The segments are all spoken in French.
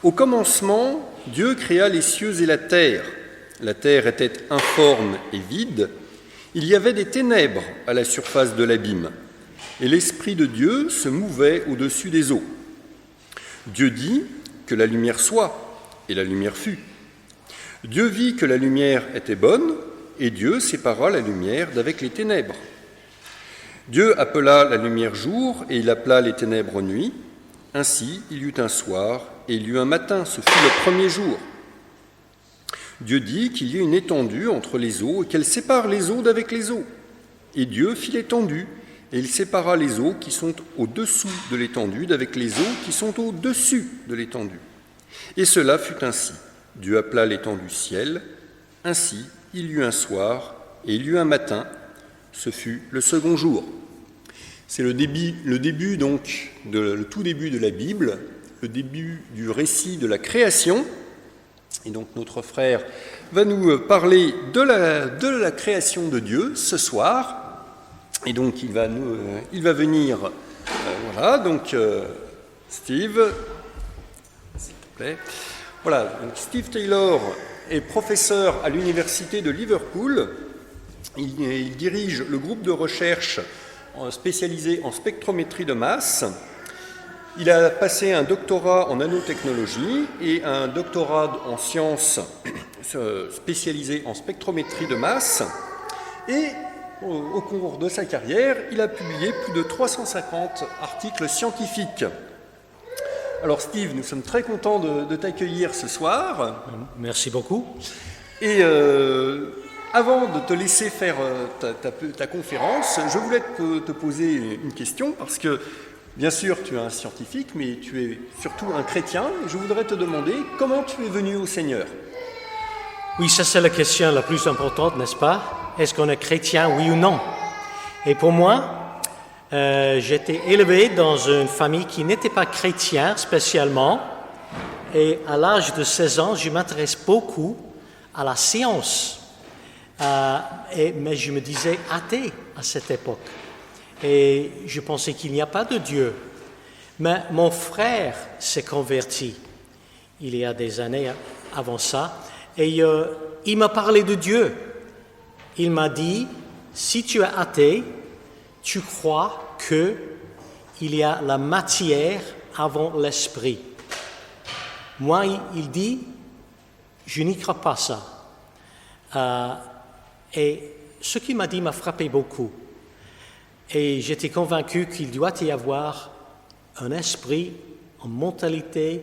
Au commencement, Dieu créa les cieux et la terre. La terre était informe et vide. Il y avait des ténèbres à la surface de l'abîme, et l'Esprit de Dieu se mouvait au-dessus des eaux. Dieu dit que la lumière soit, et la lumière fut. Dieu vit que la lumière était bonne, et Dieu sépara la lumière d'avec les ténèbres. Dieu appela la lumière jour, et il appela les ténèbres nuit. Ainsi, il y eut un soir, et il y eut un matin, ce fut le premier jour. Dieu dit qu'il y ait une étendue entre les eaux, et qu'elle sépare les eaux d'avec les eaux. Et Dieu fit l'étendue, et il sépara les eaux qui sont au-dessous de l'étendue d'avec les eaux qui sont au-dessus de l'étendue. Et cela fut ainsi. Dieu appela l'étendue ciel. Ainsi, il y eut un soir, et il y eut un matin, ce fut le second jour. C'est le tout début de la Bible, le début du récit de la création. Et donc notre frère va nous parler de la création de Dieu ce soir. Et donc il va venir, voilà, donc Steve, s'il te plaît. Voilà, donc Steve Taylor est professeur à l'université de Liverpool. Il dirige le groupe de recherche spécialisé en spectrométrie de masse. Il a passé un doctorat en nanotechnologie et un doctorat en sciences spécialisé en spectrométrie de masse. Et au cours de sa carrière, il a publié plus de 350 articles scientifiques. Alors Steve, nous sommes très contents de t'accueillir ce soir. Merci beaucoup. Et avant de te laisser faire ta conférence, je voulais te poser une question parce que, bien sûr, tu es un scientifique, mais tu es surtout un chrétien. Et je voudrais te demander comment tu es venu au Seigneur. Oui, ça c'est la question la plus importante, n'est-ce pas? Est-ce qu'on est chrétien, oui ou non? Et pour moi, j'étais élevé dans une famille qui n'était pas chrétienne spécialement. Et à l'âge de 16 ans, je m'intéresse beaucoup à la science. Mais je me disais athée à cette époque. Et je pensais qu'il n'y a pas de Dieu. Mais mon frère s'est converti il y a des années avant ça. Et il m'a parlé de Dieu. Il m'a dit, si tu es athée, tu crois qu'il y a la matière avant l'esprit. Moi, il dit, je n'y crois pas ça. Et ce qu'il m'a dit m'a frappé beaucoup. Et j'étais convaincu qu'il doit y avoir un esprit, une mentalité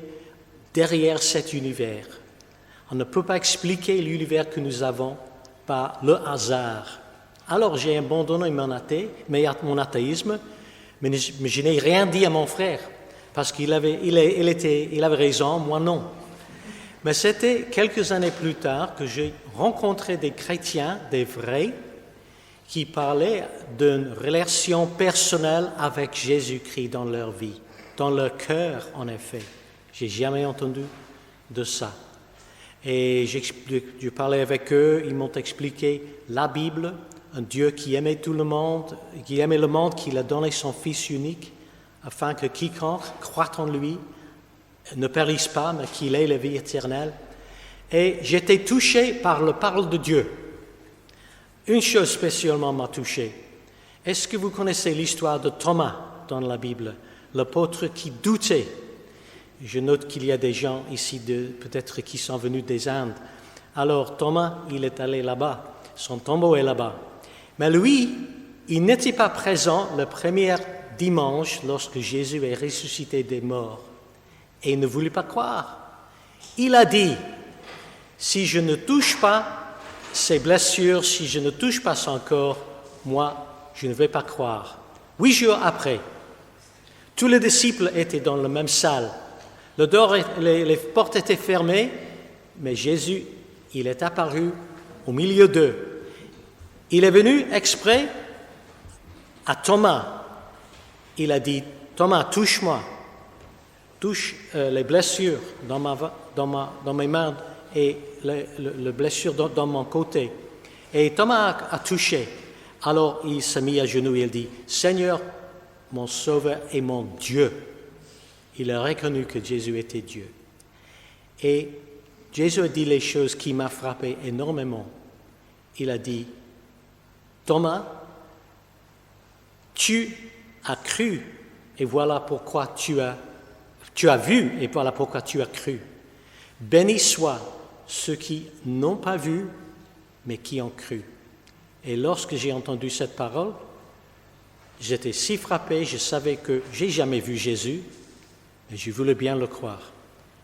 derrière cet univers. On ne peut pas expliquer l'univers que nous avons par le hasard. Alors j'ai abandonné mon athéisme, mais je n'ai rien dit à mon frère, parce qu'il avait raison, moi non. Mais c'était quelques années plus tard que j'ai rencontré des chrétiens, des vrais, qui parlaient d'une relation personnelle avec Jésus-Christ dans leur vie, dans leur cœur en effet. J'ai jamais entendu de ça. Et je parlais avec eux, ils m'ont expliqué la Bible, un Dieu qui aimait tout le monde, qu'il a donné son Fils unique, afin que quiconque croit en lui ne périsse pas, mais qu'il ait la vie éternelle. Et j'étais touché par la parole de Dieu. Une chose spécialement m'a touché. Est-ce que vous connaissez l'histoire de Thomas dans la Bible, l'apôtre qui doutait? Je note qu'il y a des gens ici, peut-être qui sont venus des Indes. Alors Thomas, il est allé là-bas, son tombeau est là-bas. Mais lui, il n'était pas présent le premier dimanche lorsque Jésus est ressuscité des morts. Et il ne voulait pas croire. Il a dit, si je ne touche pas ses blessures, si je ne touche pas son corps, moi, je ne vais pas croire. 8 jours après, tous les disciples étaient dans la même salle. Les portes étaient fermées, mais Jésus, il est apparu au milieu d'eux. Il est venu exprès à Thomas. Il a dit, Thomas, touche-moi. Touche les blessures dans mes mains et les blessures dans mon côté. Et Thomas a touché. Alors il s'est mis à genoux et il dit, Seigneur, mon Sauveur et mon Dieu. Il a reconnu que Jésus était Dieu. Et Jésus a dit les choses qui m'ont frappé énormément. Il a dit, Thomas, tu as cru, et voilà pourquoi tu as vu, et voilà pourquoi tu as cru. Béni soient ceux qui n'ont pas vu, mais qui ont cru. Et lorsque j'ai entendu cette parole, j'étais si frappé, je savais que j'ai jamais vu Jésus, mais je voulais bien le croire.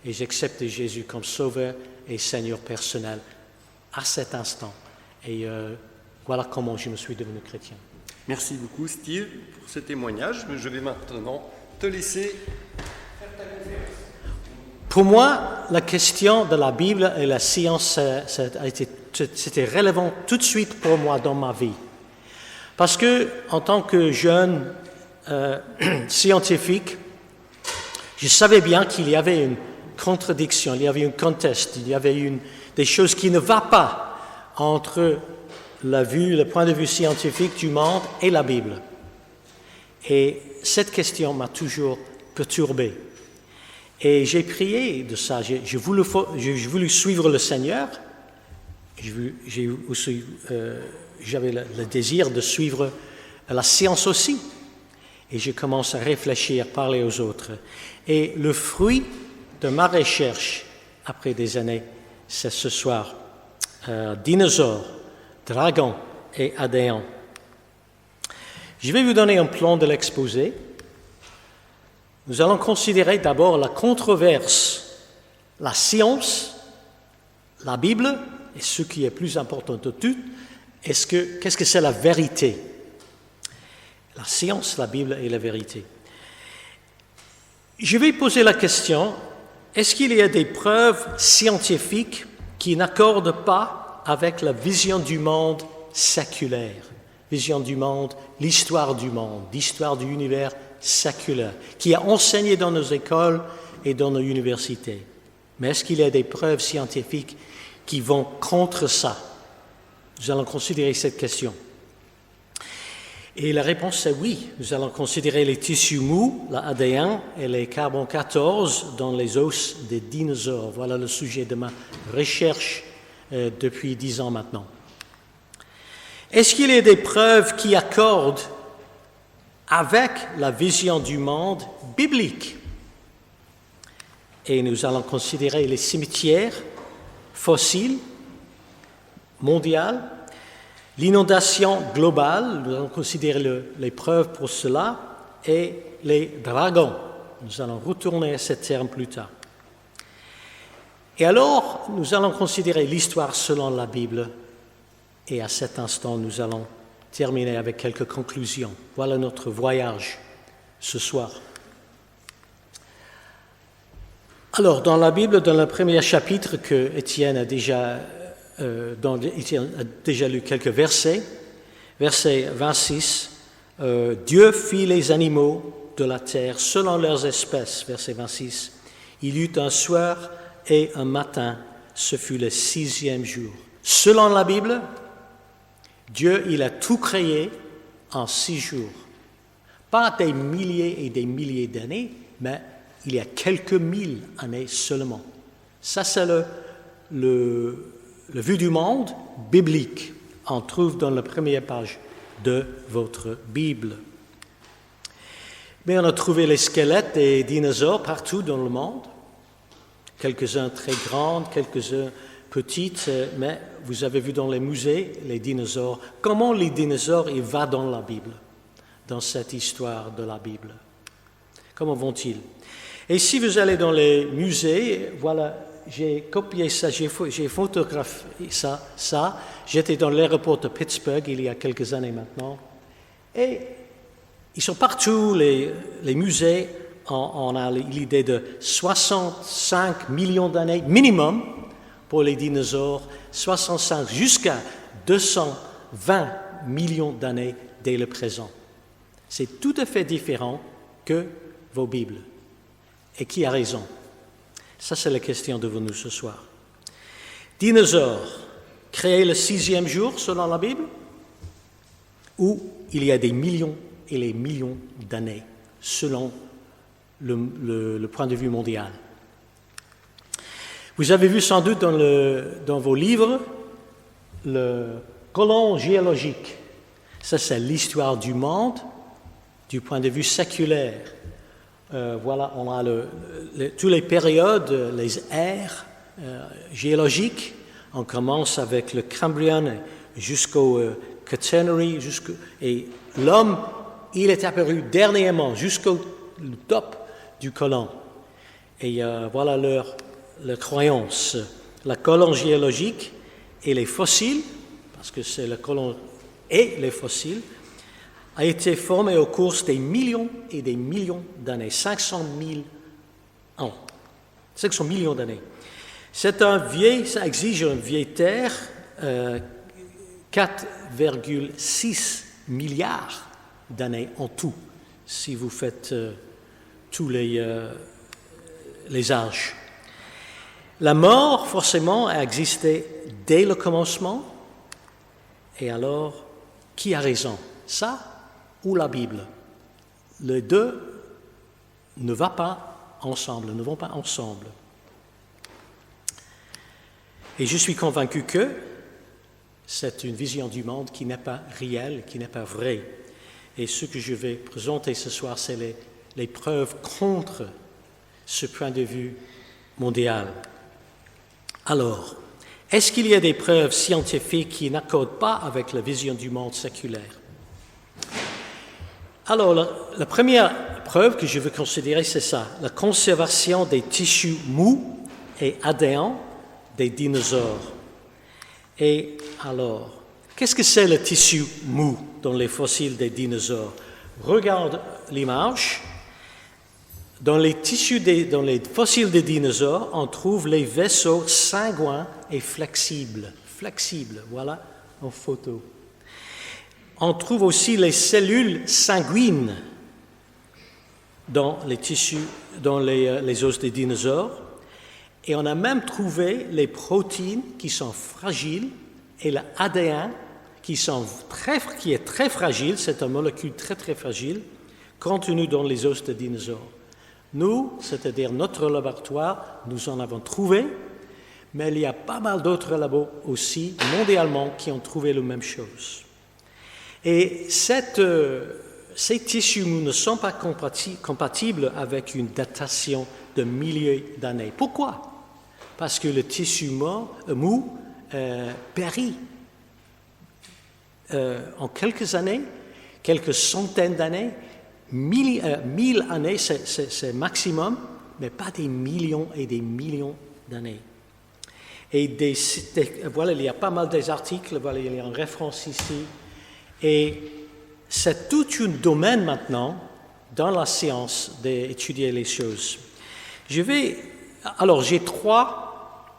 Et j'acceptais Jésus comme sauveur et Seigneur personnel à cet instant. Et voilà comment je me suis devenu chrétien. Merci beaucoup, Steve, pour ce témoignage. Je vais maintenant te laisser. Pour moi, la question de la Bible et la science, c'était relevant tout de suite pour moi dans ma vie. Parce que, en tant que jeune scientifique, je savais bien qu'il y avait une contradiction, il y avait une conteste, il y avait des choses qui ne vont pas entre le point de vue scientifique du monde et la Bible. Et cette question m'a toujours perturbé. Et j'ai prié de ça, j'ai voulu suivre le Seigneur, j'avais le désir de suivre la science aussi. Et je commence à réfléchir, parler aux autres. Et le fruit de ma recherche, après des années, c'est ce soir, dinosaures, dragons et adéens. Je vais vous donner un plan de l'exposé. Nous allons considérer d'abord la controverse, la science, la Bible, et ce qui est plus important de tout, qu'est-ce que c'est la vérité? La science, la Bible et la vérité. Je vais poser la question, est-ce qu'il y a des preuves scientifiques qui n'accordent pas avec la vision du monde séculaire, vision du monde, l'histoire du monde, l'histoire du univers séculaire, qui est enseignée dans nos écoles et dans nos universités? Mais est-ce qu'il y a des preuves scientifiques qui vont contre ça? Nous allons considérer cette question. Et la réponse est oui. Nous allons considérer les tissus mous, l'ADN et les carbone 14 dans les os des dinosaures. Voilà le sujet de ma recherche depuis 10 ans maintenant. Est-ce qu'il y a des preuves qui accordent avec la vision du monde biblique? Et nous allons considérer les cimetières fossiles mondiaux, l'inondation globale, nous allons considérer les preuves pour cela, et les dragons. Nous allons retourner à ce terme plus tard. Et alors, nous allons considérer l'histoire selon la Bible, et à cet instant, nous allons terminer avec quelques conclusions. Voilà notre voyage ce soir. Alors, dans la Bible, dans le premier chapitre que Étienne a déjà lu quelques versets. Verset 26, Dieu fit les animaux de la terre selon leurs espèces. Verset 26, il y eut un soir et un matin, ce fut le 6e jour. Selon la Bible, Dieu, il a tout créé en 6 jours. Pas des milliers et des milliers d'années, mais il y a quelques mille années seulement. Ça, c'est le vue du monde biblique. On trouve dans la première page de votre Bible. Mais on a trouvé les squelettes des dinosaures partout dans le monde. Quelques-uns très grands, quelques-uns petites, mais vous avez vu dans les musées les dinosaures. Comment les dinosaures ils vont dans la Bible, dans cette histoire de la Bible? Comment vont-ils? Et si vous allez dans les musées, voilà, j'ai copié ça, j'ai photographié ça. J'étais dans l'aéroport de Pittsburgh il y a quelques années maintenant. Et ils sont partout, les musées. On a l'idée de 65 millions d'années minimum pour les dinosaures, 65 jusqu'à 220 millions d'années dès le présent. C'est tout à fait différent que vos Bibles. Et qui a raison? Ça, c'est la question devant nous ce soir. Dinosaures, créés le 6e jour selon la Bible, ou il y a des millions et des millions d'années selon le point de vue mondial. Vous avez vu sans doute dans vos livres le colon géologique. Ça, c'est l'histoire du monde du point de vue séculaire. Voilà, on a toutes les périodes, les ères géologiques. On commence avec le Cambrien jusqu'au Quaternary, et l'homme, il est apparu dernièrement jusqu'au top du colon. Et voilà leur croyance. La colonne géologique et les fossiles, parce que c'est la colonne et les fossiles, a été formée au cours des millions et des millions d'années, 500 000 ans, 500 millions d'années. Ça exige une vieille terre, 4,6 milliards d'années en tout, si vous faites tous les âges. La mort, forcément, a existé dès le commencement. Et alors, qui a raison, ça ou la Bible? Les deux ne vont pas ensemble. Et je suis convaincu que c'est une vision du monde qui n'est pas réelle, qui n'est pas vraie. Et ce que je vais présenter ce soir, c'est les preuves contre ce point de vue mondial. Alors, est-ce qu'il y a des preuves scientifiques qui n'accordent pas avec la vision du monde séculaire? Alors, la première preuve que je veux considérer, c'est ça, la conservation des tissus mous et adhérents des dinosaures. Et alors, qu'est-ce que c'est le tissu mou dans les fossiles des dinosaures? Regarde l'image. Dans les fossiles des dinosaures, on trouve les vaisseaux sanguins et flexibles. Flexibles, voilà en photo. On trouve aussi les cellules sanguines dans les tissus, dans les os des dinosaures. Et on a même trouvé les protéines qui sont fragiles et l'ADN qui est très fragile, c'est une molécule très très fragile, contenue dans les os des dinosaures. Nous, c'est-à-dire notre laboratoire, nous en avons trouvé, mais il y a pas mal d'autres labos aussi, mondialement, qui ont trouvé la même chose. Et ces tissus mous ne sont pas compatibles avec une datation de milliers d'années. Pourquoi? Parce que le tissu mou périt en quelques années, quelques centaines d'années. 1000 années, c'est maximum, mais pas des millions et des millions d'années. Et voilà, il y a pas mal d'articles, voilà, il y a une référence ici. Et c'est tout un domaine maintenant dans la science d'étudier les choses. Alors, j'ai 3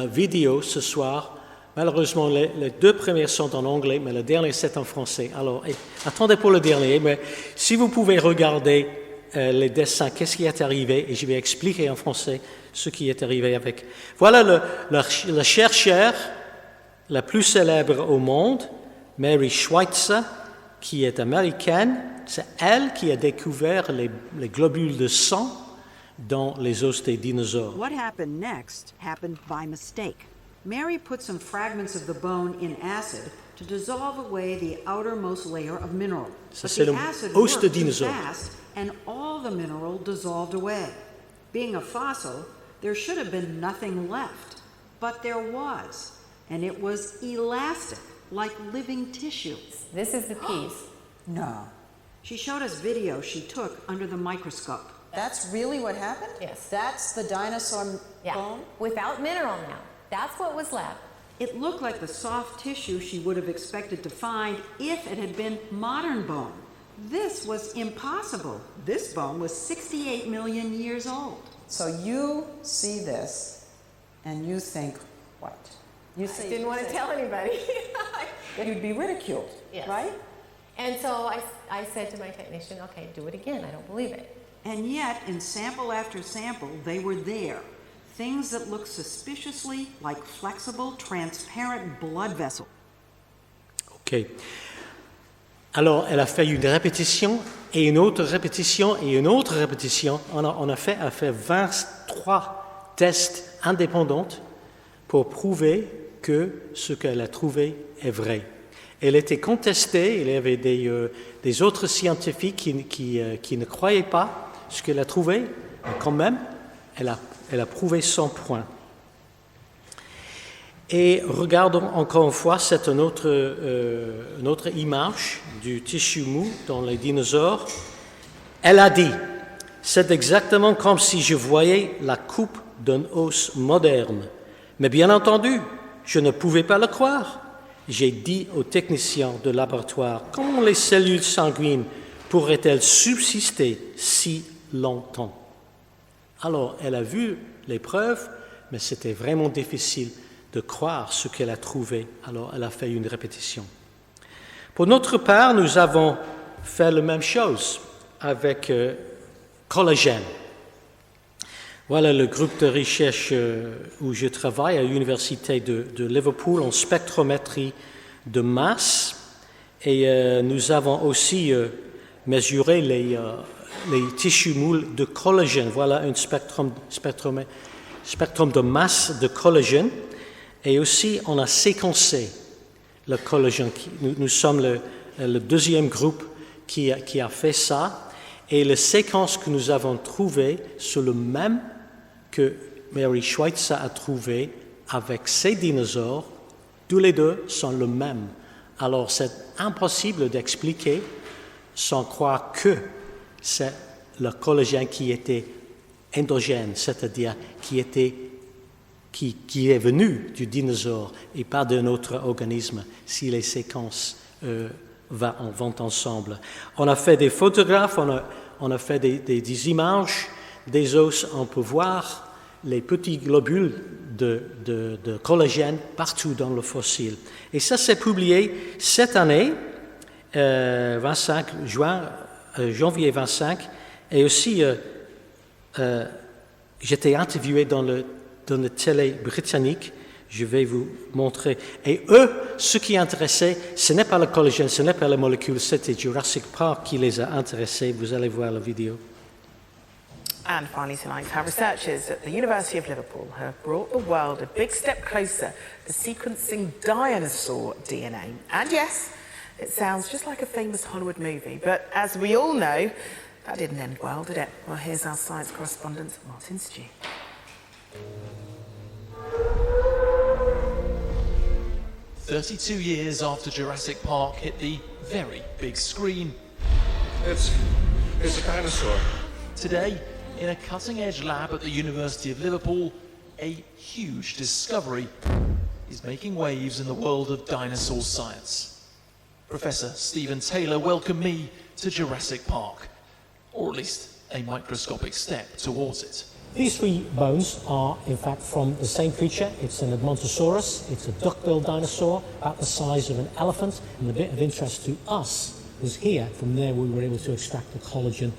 vidéos ce soir. Malheureusement, les 2 premières sont en anglais, mais le dernier, c'est en français. Alors, attendez pour le dernier, mais si vous pouvez regarder les dessins, qu'est-ce qui est arrivé, et je vais expliquer en français ce qui est arrivé avec. Voilà la chercheure la plus célèbre au monde, Mary Schweitzer, qui est américaine. C'est elle qui a découvert les globules de sang dans les os des dinosaures. What happened next happened by mistake. Mary put some fragments of the bone in acid to dissolve away the outermost layer of mineral. Ça, But c'est the le acid os de worked too dinosaure. fast, and all the mineral dissolved away. Being a fossil, there should have been nothing left. But there was, and it was elastic, like living tissue. This is the piece. No. She showed us video she took under the microscope. That's really what happened? Yes. That's the dinosaur Yeah. bone? Without mineral now. That's what was left. It looked like the soft tissue she would have expected to find if it had been modern bone. This was impossible. This bone was 68 million years old. So you see this and you think, what? You I didn't want to tell anybody. You'd be ridiculed, Yes. right? And so I said to my technician, okay, do it again. I don't believe it. And yet, in sample after sample, they were there. Things that looked suspiciously like flexible, transparent blood vessels. OK. Alors, elle a fait une répétition et une autre répétition et une autre répétition. Elle a fait 23 tests indépendants pour prouver que ce qu'elle a trouvé est vrai. Elle était contestée, il y avait des autres scientifiques qui ne croyaient pas ce qu'elle a trouvé, mais quand même, elle a prouvé son point. Et regardons encore une fois, c'est une autre image du tissu mou dans les dinosaures. Elle a dit, c'est exactement comme si je voyais la coupe d'un os moderne. Mais bien entendu, je ne pouvais pas le croire. J'ai dit aux techniciens de laboratoire, comment les cellules sanguines pourraient-elles subsister si longtemps? Alors, elle a vu les preuves, mais c'était vraiment difficile de croire ce qu'elle a trouvé. Alors, elle a fait une répétition. Pour notre part, nous avons fait la même chose avec collagène. Voilà le groupe de recherche où je travaille à l'Université de Liverpool en spectrométrie de masse. Et nous avons aussi mesuré les tissus mous de collagène. Voilà un spectrum de masse de collagène. Et aussi, on a séquencé le collagène. Nous sommes le deuxième groupe qui a fait ça. Et les séquences que nous avons trouvées sont les mêmes que Mary Schweitzer a trouvées avec ses dinosaures. Tous les deux sont les mêmes. Alors, c'est impossible d'expliquer sans croire que c'est le collagène qui était endogène, c'est-à-dire qui est venu du dinosaure et pas d'un autre organisme, si les séquences vont ensemble. On a fait des photographes, on a fait des images des os, on peut voir les petits globules de collagène partout dans le fossile. Et ça, c'est publié cette année, janvier 25, et aussi j'étais interviewé dans le télé britannique, je vais vous montrer. Et eux, ce qui intéressait, ce n'est pas le collagène, ce n'est pas les molécules, c'était Jurassic Park qui les a intéressés. Vous allez voir la vidéo. And finally tonight, our researchers at the University of Liverpool have brought the world a big step closer to sequencing dinosaur DNA. And yes, it sounds just like a famous Hollywood movie, but as we all know, that didn't end well, did it? Well, here's our science correspondent, Martin Stew. 32 years after Jurassic Park hit the very big screen. It's a dinosaur. Today, in a cutting-edge lab at the University of Liverpool, a huge discovery is making waves in the world of dinosaur science. Professor Stephen Taylor welcomed me to Jurassic Park, or at least a microscopic step towards it. These three bones are, in fact, from the same creature. It's an Edmontosaurus. It's a duck-billed dinosaur, about the size of an elephant. And the bit of interest to us was here. From there, we were able to extract the collagen.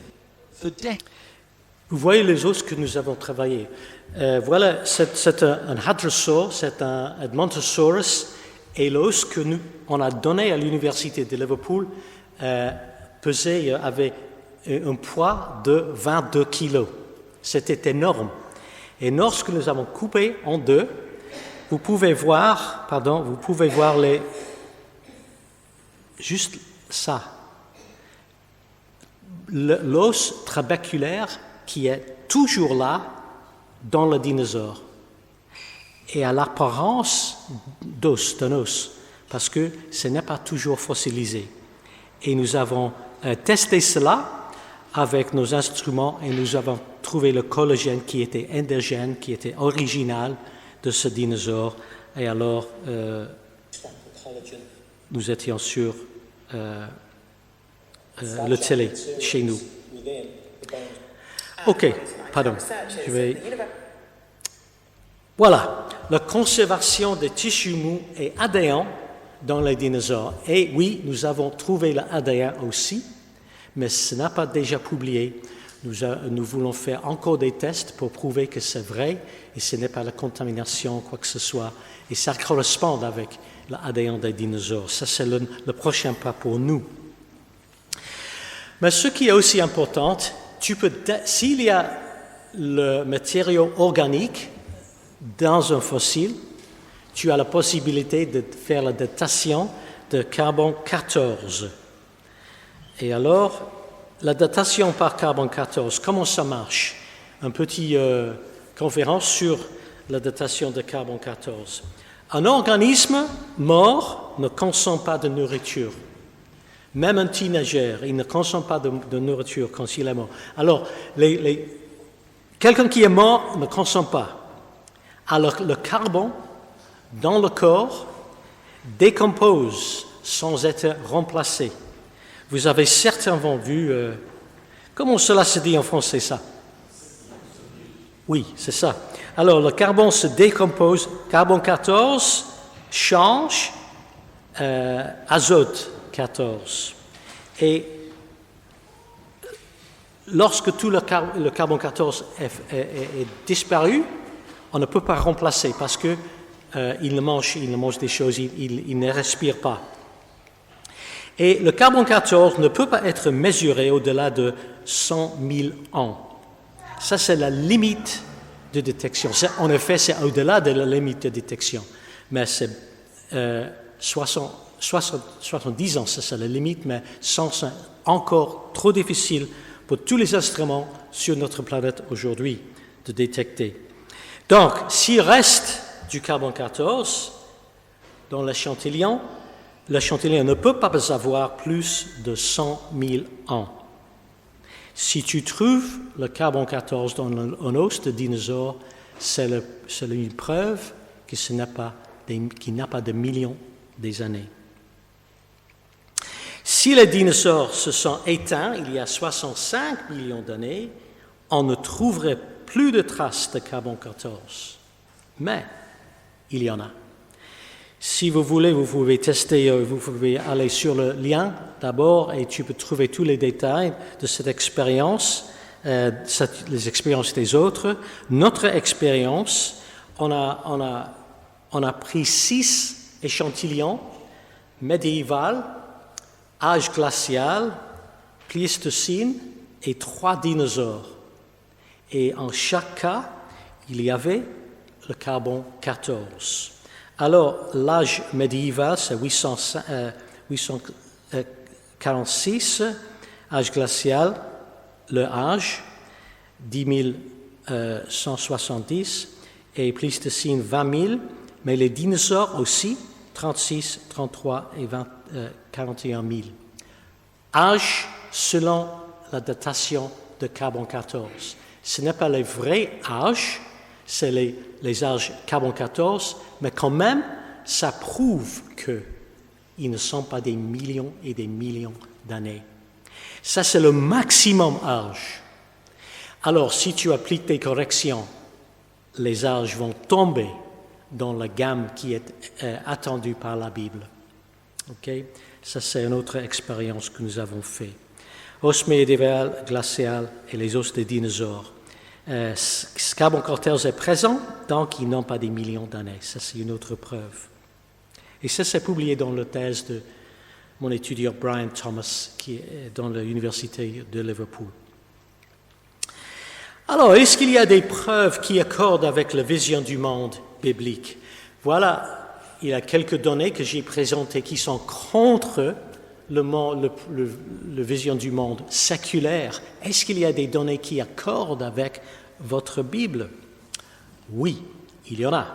Vous voyez les os que nous avons travaillés. Voilà, c'est un hadrosaure, c'est un Edmontosaurus. Et l'os que on a donné à l'Université de Liverpool avait un poids de 22 kilos. C'était énorme. Et lorsque nous avons coupé en deux, vous pouvez voir juste ça. L'os trabéculaire qui est toujours là dans le dinosaure. Et à l'apparence d'un os, parce que ce n'est pas toujours fossilisé. Et nous avons testé cela avec nos instruments et nous avons trouvé le collagène qui était endogène, qui était original de ce dinosaure. Et alors, nous étions sur le télé chez nous. OK, pardon. Voilà, la conservation des tissus mous et ADN dans les dinosaures. Et oui, nous avons trouvé l'ADN aussi, mais ce n'est pas déjà publié. Nous voulons faire encore des tests pour prouver que c'est vrai et ce n'est pas la contamination, quoi que ce soit. Et ça correspond avec l'ADN des dinosaures. Ça, c'est le prochain pas pour nous. Mais ce qui est aussi important, s'il y a le matériau organique dans un fossile, tu as la possibilité de faire la datation de carbone 14. Et alors, la datation par carbone 14, comment ça marche? Une petite conférence sur la datation de carbone 14. Un organisme mort ne consomme pas de nourriture. Même un teenager, il ne consomme pas de nourriture quand il est mort. Alors, quelqu'un qui est mort ne consomme pas. Alors, le carbone dans le corps décompose sans être remplacé. Vous avez certainement vu, comment cela se dit en français, ça? Oui, c'est ça. Alors, le carbone se décompose, carbone 14 change azote 14. Et lorsque tout le carbone 14 est disparu, on ne peut pas remplacer parce que il mange des choses, il ne respire pas. Et le carbone 14 ne peut pas être mesuré au-delà de 100 000 ans. Ça, c'est la limite de détection. En effet, c'est au-delà de la limite de détection. Mais c'est 70 ans, ça c'est la limite, mais c'est encore trop difficile pour tous les instruments sur notre planète aujourd'hui de détecter. Donc, s'il reste du carbone 14 dans l'échantillon ne peut pas avoir plus de 100 000 ans. Si tu trouves le carbone 14 dans un os de dinosaure, c'est une preuve que qu'il n'a pas de millions d'années. Si les dinosaures se sont éteints il y a 65 millions d'années, on ne trouverait plus de traces de carbone 14. Mais il y en a. Si vous voulez, vous pouvez tester, vous pouvez aller sur le lien d'abord et tu peux trouver tous les détails de cette expérience, les expériences des autres. Notre expérience, on a pris 6 échantillons médiévaux, âge glacial, Pléistocène et 3 dinosaures. Et en chaque cas, il y avait le carbone 14. Alors, l'âge médiéval, c'est 846, âge glacial, le âge, 10 170, et Pléistocène, 20 000, mais les dinosaures aussi, 36, 33 et 41 000. Âge selon la datation de carbone 14. Ce n'est pas les vrais âges, c'est les âges carbone 14, mais quand même, ça prouve qu'ils ne sont pas des millions et des millions d'années. Ça, c'est le maximum âge. Alors, si tu appliques des corrections, les âges vont tomber dans la gamme qui est attendue par la Bible. Okay? Ça, c'est une autre expérience que nous avons faite. Os médiéval, glacial et les os des dinosaures. Ce carbone 14 est présent, donc ils n'ont pas des millions d'années. Ça, c'est une autre preuve. Et ça, c'est publié dans la thèse de mon étudiant Brian Thomas, qui est dans l'université de Liverpool. Alors, est-ce qu'il y a des preuves qui accordent avec la vision du monde biblique? Voilà, il y a quelques données que j'ai présentées qui sont contre la vision du monde séculaire. Est-ce qu'il y a des données qui accordent avec votre Bible? Oui, il y en a.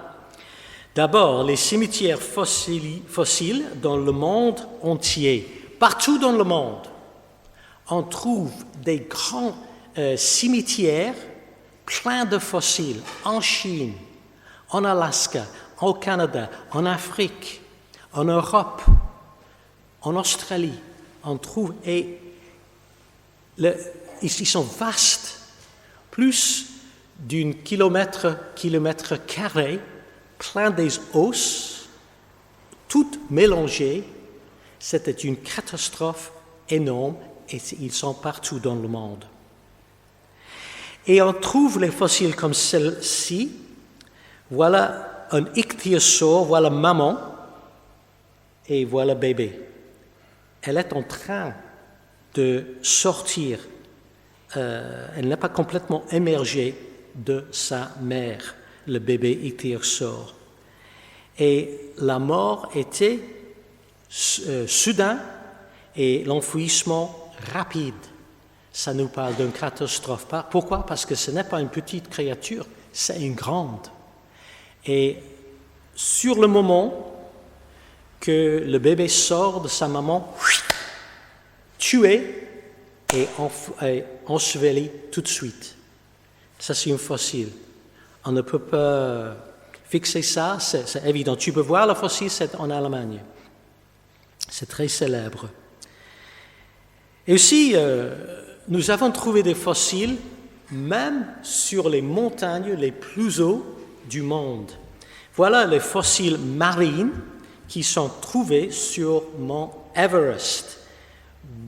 D'abord, les cimetières fossiles dans le monde entier, partout dans le monde, on trouve des grands cimetières pleins de fossiles en Chine, en Alaska, au Canada, en Afrique, en Europe, en Australie. On trouve, et ils sont vastes, plus d'un kilomètre carré, plein des os, toutes mélangées. C'était une catastrophe énorme et ils sont partout dans le monde. Et on trouve les fossiles comme celle-ci. Voilà un ichthyosaure, voilà maman et voilà bébé. Elle est en train de sortir. Elle n'est pas complètement émergée de sa mère. le bébé ichthyosaure. Et la mort était soudain et l'enfouissement rapide. Ça nous parle d'une catastrophe. Pourquoi? Parce que ce n'est pas une petite créature, c'est une grande. Et sur le moment que le bébé sort de sa maman, tué et enseveli tout de suite. Ça, c'est un fossile. On ne peut pas fixer ça, c'est évident. Tu peux voir le fossile, c'est en Allemagne. C'est très célèbre. Et aussi, nous avons trouvé des fossiles même sur les montagnes les plus hauts du monde. Voilà les fossiles marins qui sont trouvés sur mont Everest,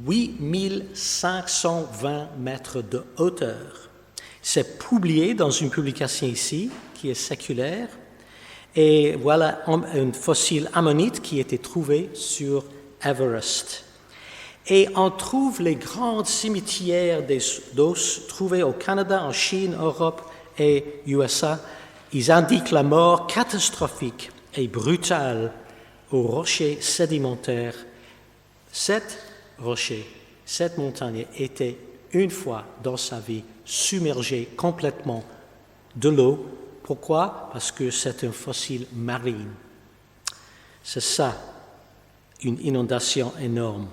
8520 mètres de hauteur. C'est publié dans une publication ici, qui est séculaire, et voilà un fossile ammonite qui a été trouvé sur Everest. Et on trouve les grands cimetières d'os trouvés au Canada, en Chine, Europe et USA. Ils indiquent la mort catastrophique et brutale aux rochers sédimentaires. Cet rocher, cette montagne était une fois dans sa vie submergée complètement de l'eau. Pourquoi? Parce que c'est un fossile marin. C'est ça, une inondation énorme.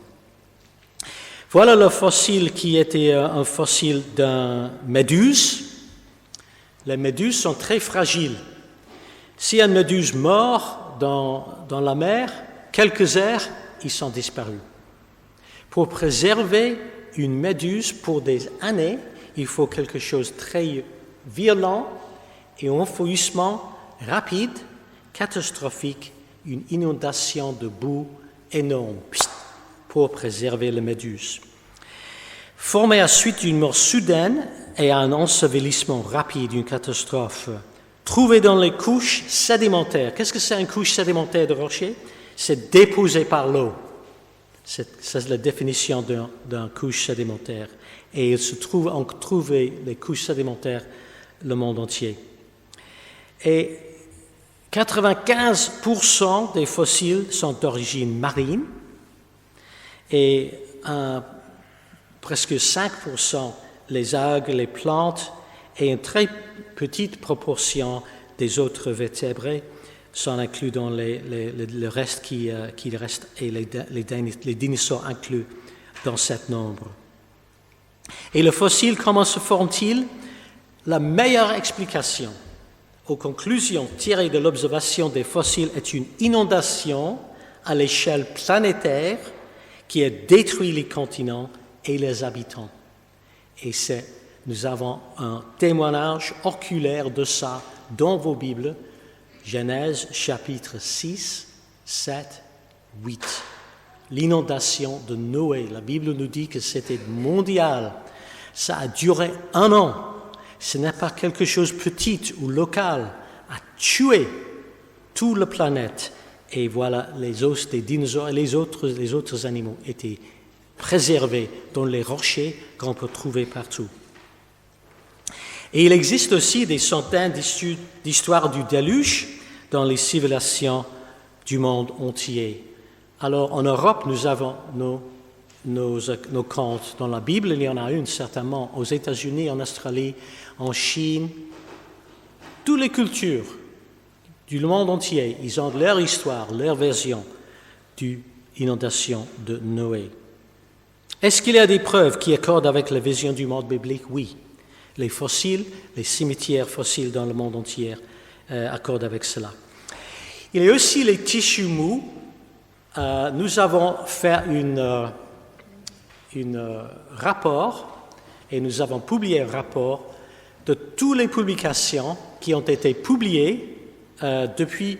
Voilà le fossile qui était un fossile d'une méduse. Les méduses sont très fragiles. Si une méduse meurt dans la mer, quelques heures, ils sont disparus. Pour préserver une méduse pour des années, il faut quelque chose de très violent et un enfouissement rapide, catastrophique, une inondation de boue énorme pour préserver la méduse. Formée à suite d'une mort soudaine et un ensevelissement rapide, une catastrophe, trouvée dans les couches sédimentaires. Qu'est-ce que c'est une couche sédimentaire de rocher? C'est déposé par l'eau. C'est la définition d'une couche sédimentaire. Et on trouve les couches sédimentaires le monde entier. Et 95% des fossiles sont d'origine marine et presque 5% les algues, les plantes et une très petite proportion des autres vertébrés sont inclus dans le reste qui reste et les dinosaures inclus dans ce nombre. Et le fossile, comment se forme-t-il? La meilleure explication aux conclusions tirées de l'observation des fossiles est une inondation à l'échelle planétaire qui a détruit les continents et les habitants. Et nous avons un témoignage oculaire de ça dans vos Bibles, Genèse chapitre 6, 7, 8. L'inondation de Noé. La Bible nous dit que c'était mondial. Ça a duré 1 an. Ce n'est pas quelque chose de petit ou local. A tué toute la planète. Et voilà, les os des dinosaures et les autres animaux étaient préservés dans les rochers qu'on peut trouver partout. Et il existe aussi des centaines d'histoires du déluge dans les civilisations du monde entier. Alors, en Europe, nous avons nos contes. Dans la Bible, il y en a une certainement. Aux États-Unis, en Australie, en Chine, toutes les cultures du monde entier, ils ont leur histoire, leur version de l'inondation de Noé. Est-ce qu'il y a des preuves qui accordent avec la vision du monde biblique? Oui. Les fossiles, les cimetières fossiles dans le monde entier accordent avec cela. Il y a aussi les tissus mous. Nous avons fait un rapport et nous avons publié un rapport de toutes les publications qui ont été publiées depuis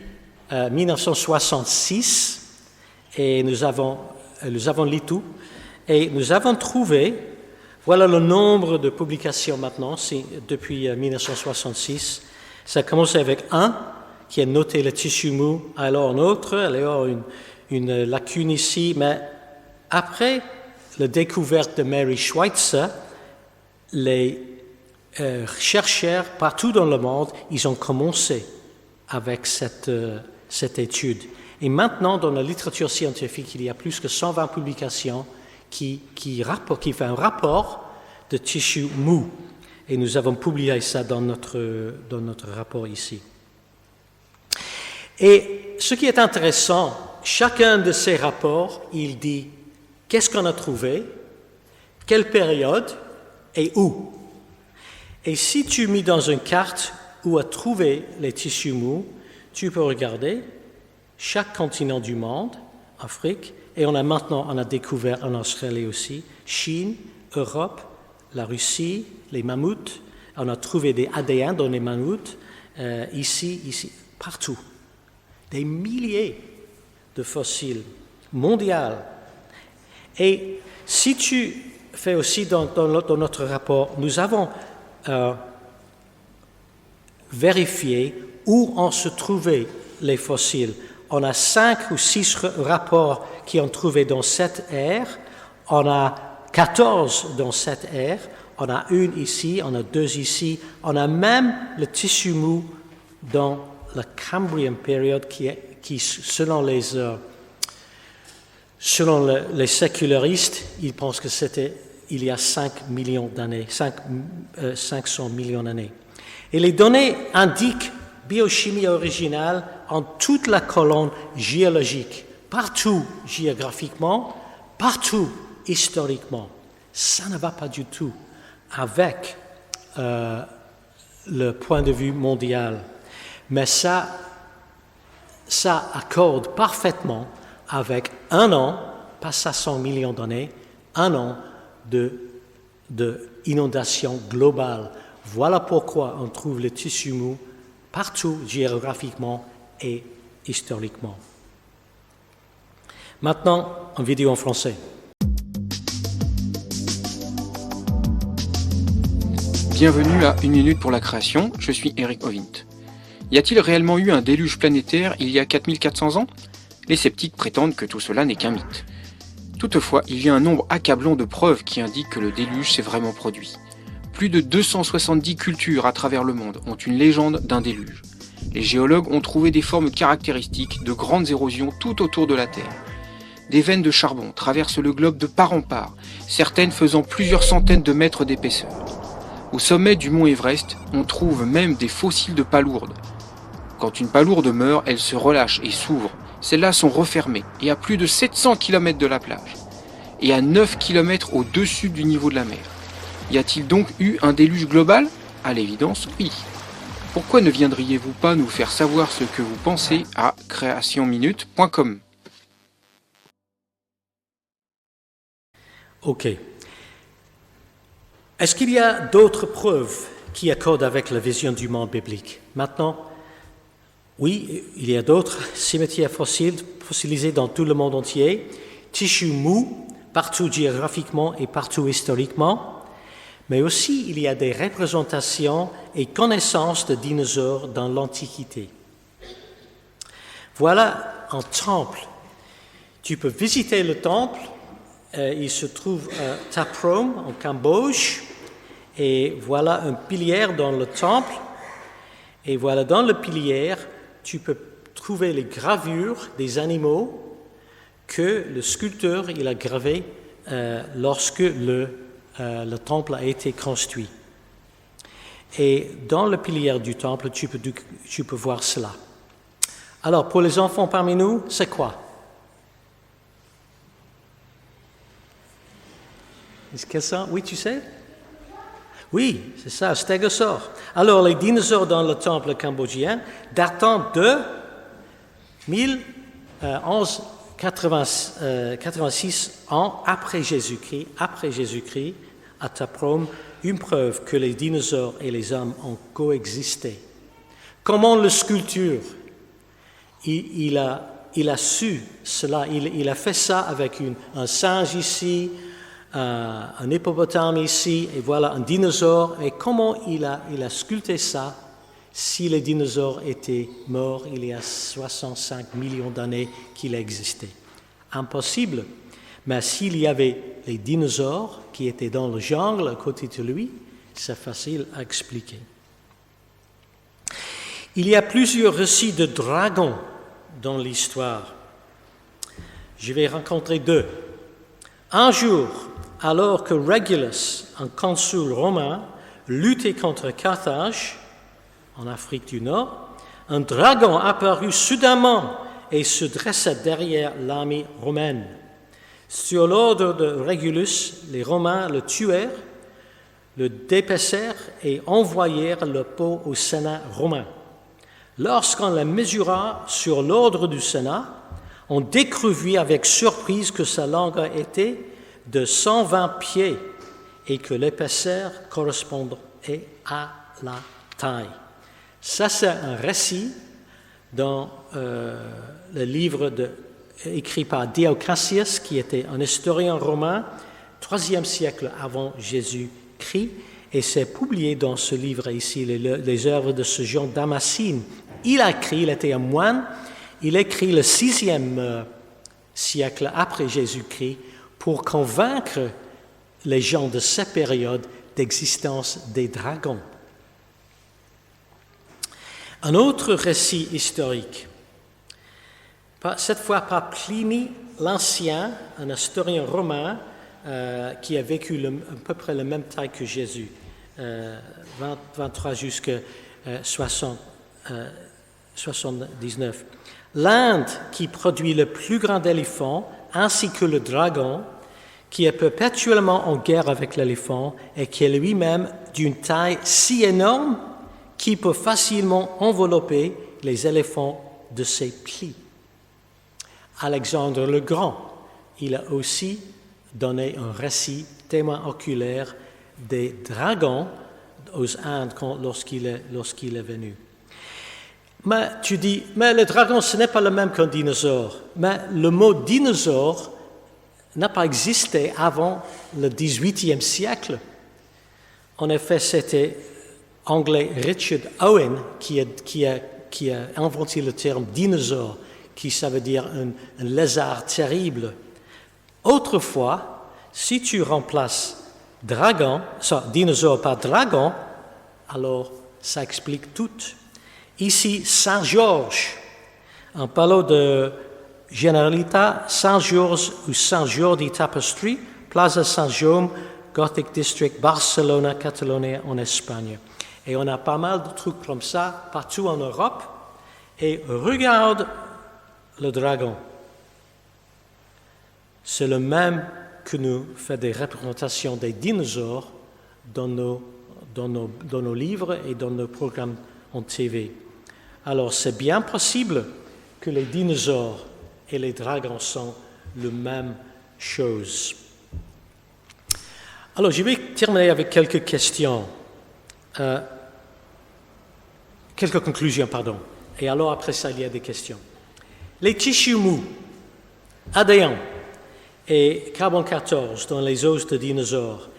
1966 et nous avons lu tout et nous avons trouvé, voilà le nombre de publications maintenant depuis 1966. Ça a commencé avec un qui a noté le tissu mou, alors un autre, alors une lacune ici, mais après la découverte de Mary Schweitzer, les chercheurs partout dans le monde, ils ont commencé avec cette étude. Et maintenant, dans la littérature scientifique, il y a plus que 120 publications qui font un rapport de tissu mou. Et nous avons publié ça dans notre rapport ici. Et ce qui est intéressant, chacun de ces rapports, il dit qu'est-ce qu'on a trouvé, quelle période et où. Et si tu mets dans une carte où a trouvé les tissus mous, tu peux regarder chaque continent du monde, Afrique, et on a découvert en Australie aussi, Chine, Europe, la Russie, les mammouths. On a trouvé des ADN dans les mammouths, ici, partout. Des milliers de fossiles mondiaux. Et si tu fais aussi dans notre rapport, nous avons vérifié où on se trouvait les fossiles. On a 5 ou 6 rapports qui ont trouvé dans cette ère. On a 14 dans cette ère. On a une ici, on a 2 ici. On a même le tissu mou dans la Cambrian period qui selon les sécularistes, ils pensent que c'était il y a 5 millions d'années, 500 millions d'années. Et les données indiquent biochimie originale en toute la colonne géologique, partout géographiquement, partout historiquement. Ça ne va pas du tout avec le point de vue mondial. Mais ça accorde parfaitement avec un an, pas 500 millions d'années, un an de inondation globale. Voilà pourquoi on trouve le tissu mou partout géographiquement et historiquement. Maintenant, en vidéo en français. Bienvenue à 1 minute pour la création, je suis Eric Ovint. Y a-t-il réellement eu un déluge planétaire il y a 4400 ans ? Les sceptiques prétendent que tout cela n'est qu'un mythe. Toutefois, il y a un nombre accablant de preuves qui indiquent que le déluge s'est vraiment produit. Plus de 270 cultures à travers le monde ont une légende d'un déluge. Les géologues ont trouvé des formes caractéristiques de grandes érosions tout autour de la Terre. Des veines de charbon traversent le globe de part en part, certaines faisant plusieurs centaines de mètres d'épaisseur. Au sommet du mont Everest, on trouve même des fossiles de palourdes. Quand une palourde meurt, elle se relâche et s'ouvre. Celles-là sont refermées et à plus de 700 km de la plage. Et à 9 km au-dessus du niveau de la mer. Y a-t-il donc eu un déluge global ? À l'évidence, oui. Pourquoi ne viendriez-vous pas nous faire savoir ce que vous pensez à creationminute.com ? OK. Est-ce qu'il y a d'autres preuves qui accordent avec la vision du monde biblique ? Maintenant, oui, il y a d'autres cimetières fossilisés dans tout le monde entier, tissus mous, partout géographiquement et partout historiquement, mais aussi il y a des représentations et connaissances de dinosaures dans l'Antiquité. Voilà un temple. Tu peux visiter le temple. Il se trouve à Taprom, en Cambodge, et voilà un pilier dans le temple. Et voilà, dans le pilier, tu peux trouver les gravures des animaux que le sculpteur il a gravés lorsque le temple a été construit. Et dans le pilier du temple, tu peux voir cela. Alors, pour les enfants parmi nous, c'est quoi ? Est-ce que ça? Oui, tu sais? Oui, c'est ça, stégosaure. Alors, les dinosaures dans le temple cambodgien datant de 1186 ans après Jésus-Christ, à Taprom, une preuve que les dinosaures et les hommes ont coexisté. Comment le sculpteur, il a su cela, il a fait ça avec un singe ici, un hippopotame ici, et voilà un dinosaure. Et comment il a sculpté ça si les dinosaures étaient morts il y a 65 millions d'années qu'il a existé? Impossible. Mais s'il y avait les dinosaures qui étaient dans le jungle à côté de lui, c'est facile à expliquer. Il y a plusieurs récits de dragons dans l'histoire. Je vais rencontrer deux. Un jour, alors que Régulus, un consul romain, luttait contre Carthage, en Afrique du Nord, un dragon apparut soudainement et se dressa derrière l'armée romaine. Sur l'ordre de Régulus, les Romains le tuèrent, le dépecèrent et envoyèrent le peau au Sénat romain. Lorsqu'on la mesura sur l'ordre du Sénat, on découvrit avec surprise que sa longueur était de 120 pieds et que l'épaisseur correspondait à la taille. Ça, c'est un récit dans le livre écrit par Dio Cassius, qui était un historien romain, 3e siècle avant Jésus-Christ, et c'est publié dans ce livre ici, les œuvres de ce Jean Damascène. Il était un moine, il écrit le 6e siècle après Jésus-Christ pour convaincre les gens de cette période d'existence des dragons. Un autre récit historique, cette fois par Pline l'Ancien, un historien romain qui a vécu à peu près la même taille que Jésus, 23 jusqu'à 79. L'Inde, qui produit le plus grand éléphant, ainsi que le dragon, qui est perpétuellement en guerre avec l'éléphant et qui est lui-même d'une taille si énorme qu'il peut facilement envelopper les éléphants de ses plis. Alexandre le Grand, il a aussi donné un récit témoin oculaire des dragons aux Indes lorsqu'il est venu. Mais tu dis, mais le dragon, ce n'est pas le même qu'un dinosaure. Mais le mot dinosaure n'a pas existé avant le XVIIIe siècle. En effet, c'était anglais Richard Owen qui a inventé le terme dinosaure, qui ça veut dire un lézard terrible. Autrefois, si tu remplaces dinosaure par dragon, alors ça explique tout. Ici, Saint-Georges, en parlant de Generalitat, Saint-Georges ou Saint-Jordi Tapestry, Plaza Saint-Jaume, Gothic District, Barcelona, Catalogne, en Espagne. Et on a pas mal de trucs comme ça partout en Europe. Et regarde le dragon. C'est le même que nous fait des représentations des dinosaures dans nos livres et dans nos programmes en TV. Alors, c'est bien possible que les dinosaures et les dragons sont la même chose. Alors, je vais terminer avec quelques questions. Quelques conclusions, pardon. Et alors, après ça, il y a des questions. Les tissus mous, ADN et carbone 14 dans les os de dinosaures,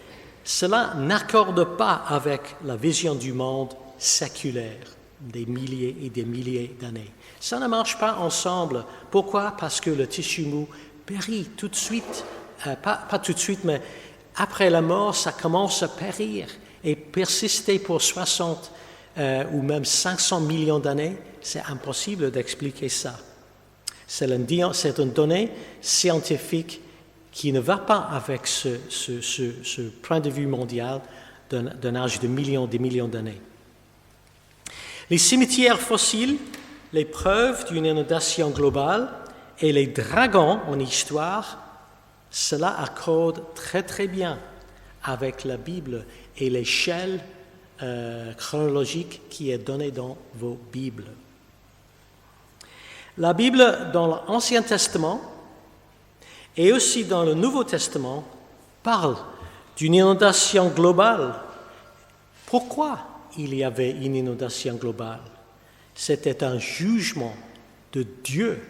cela n'accorde pas avec la vision du monde séculaire des milliers et des milliers d'années. Ça ne marche pas ensemble. Pourquoi? Parce que le tissu mou périt tout de suite, pas tout de suite, mais après la mort, ça commence à périr et persister pour 60 ou même 500 millions d'années. C'est impossible d'expliquer ça. C'est une donnée scientifique qui ne va pas avec ce point de vue mondial d'un âge de des millions d'années. Les cimetières fossiles, les preuves d'une inondation globale et les dragons en histoire, cela accorde très très bien avec la Bible et l'échelle chronologique qui est donnée dans vos Bibles. La Bible, dans l'Ancien Testament et aussi dans le Nouveau Testament, parle d'une inondation globale. Pourquoi il y avait une inondation globale? C'était un jugement de Dieu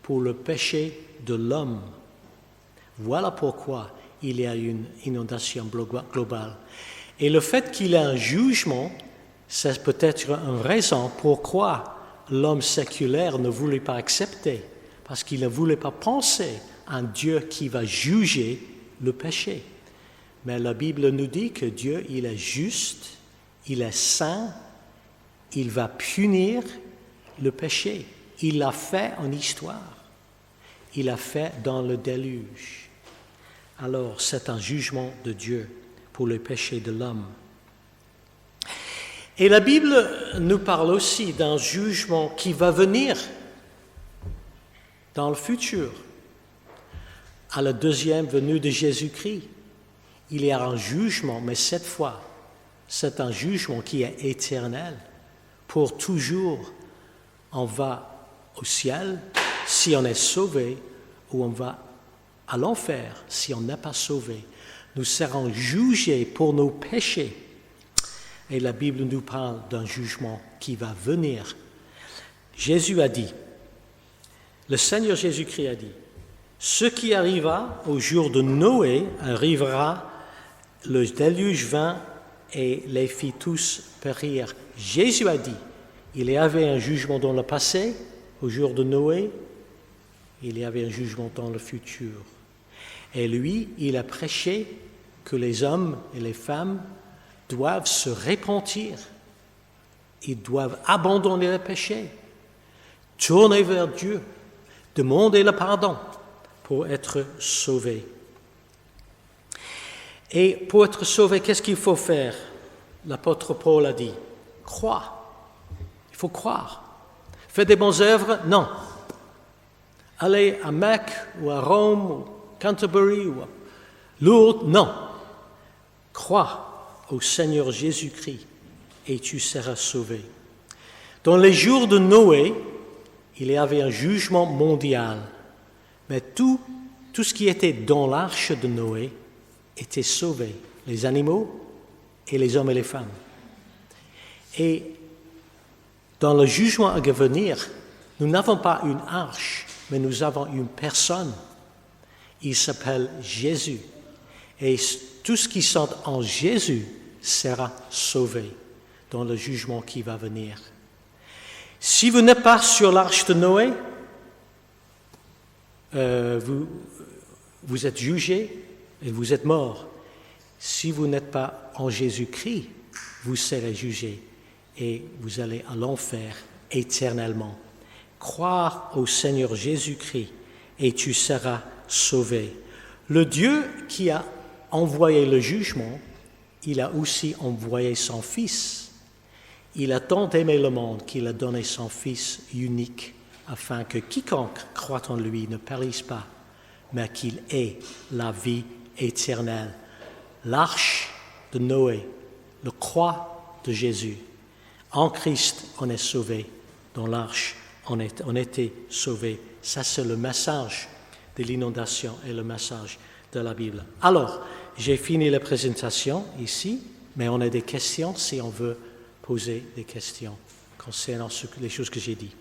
pour le péché de l'homme. Voilà pourquoi il y a une inondation globale. Et le fait qu'il y ait un jugement, c'est peut-être une raison pourquoi l'homme séculaire ne voulait pas accepter, parce qu'il ne voulait pas penser à un Dieu qui va juger le péché. Mais la Bible nous dit que Dieu, il est juste, il est saint, il va punir le péché. Il l'a fait en histoire. Il l'a fait dans le déluge. Alors, c'est un jugement de Dieu pour le péché de l'homme. Et la Bible nous parle aussi d'un jugement qui va venir dans le futur, à la deuxième venue de Jésus-Christ. Il y a un jugement, mais cette fois, c'est un jugement qui est éternel. Pour toujours, on va au ciel si on est sauvé, ou on va à l'enfer si on n'est pas sauvé. Nous serons jugés pour nos péchés. Et la Bible nous parle d'un jugement qui va venir. Jésus a dit, le Seigneur Jésus-Christ a dit, ce qui arriva au jour de Noé arrivera, le déluge vint et les fit tous périr. Jésus a dit, il y avait un jugement dans le passé, au jour de Noé, il y avait un jugement dans le futur. Et lui, il a prêché que les hommes et les femmes doivent se repentir. Ils doivent abandonner le péché, tourner vers Dieu, demander le pardon pour être sauvés. Et pour être sauvé, qu'est-ce qu'il faut faire? L'apôtre Paul a dit, croire. Il faut croire. Faire des bonnes œuvres? Non. Aller à Mecque ou à Rome ou Canterbury ou à Lourdes? Non. Crois au Seigneur Jésus-Christ et tu seras sauvé. Dans les jours de Noé, il y avait un jugement mondial, mais tout ce qui était dans l'arche de Noé était sauvé, les animaux et les hommes et les femmes. Et dans le jugement à venir, nous n'avons pas une arche, mais nous avons une personne. Il s'appelle Jésus. Et tout ce qui sont en Jésus sera sauvé dans le jugement qui va venir. Si vous n'êtes pas sur l'arche de Noé, vous êtes jugé et vous êtes mort. Si vous n'êtes pas en Jésus-Christ, vous serez jugé et vous allez à l'enfer éternellement. Croire au Seigneur Jésus-Christ et tu seras sauvé. Le Dieu qui a envoyé le jugement, il a aussi envoyé son Fils. Il a tant aimé le monde qu'il a donné son Fils unique, afin que quiconque croit en lui ne périsse pas, mais qu'il ait la vie éternelle. L'arche de Noé, le croix de Jésus. En Christ, on est sauvé. Dans l'arche, on était sauvé. Ça, c'est le message de l'inondation et le message de la Bible. Alors, j'ai fini la présentation ici, mais on a des questions si on veut poser des questions concernant les choses que j'ai dites.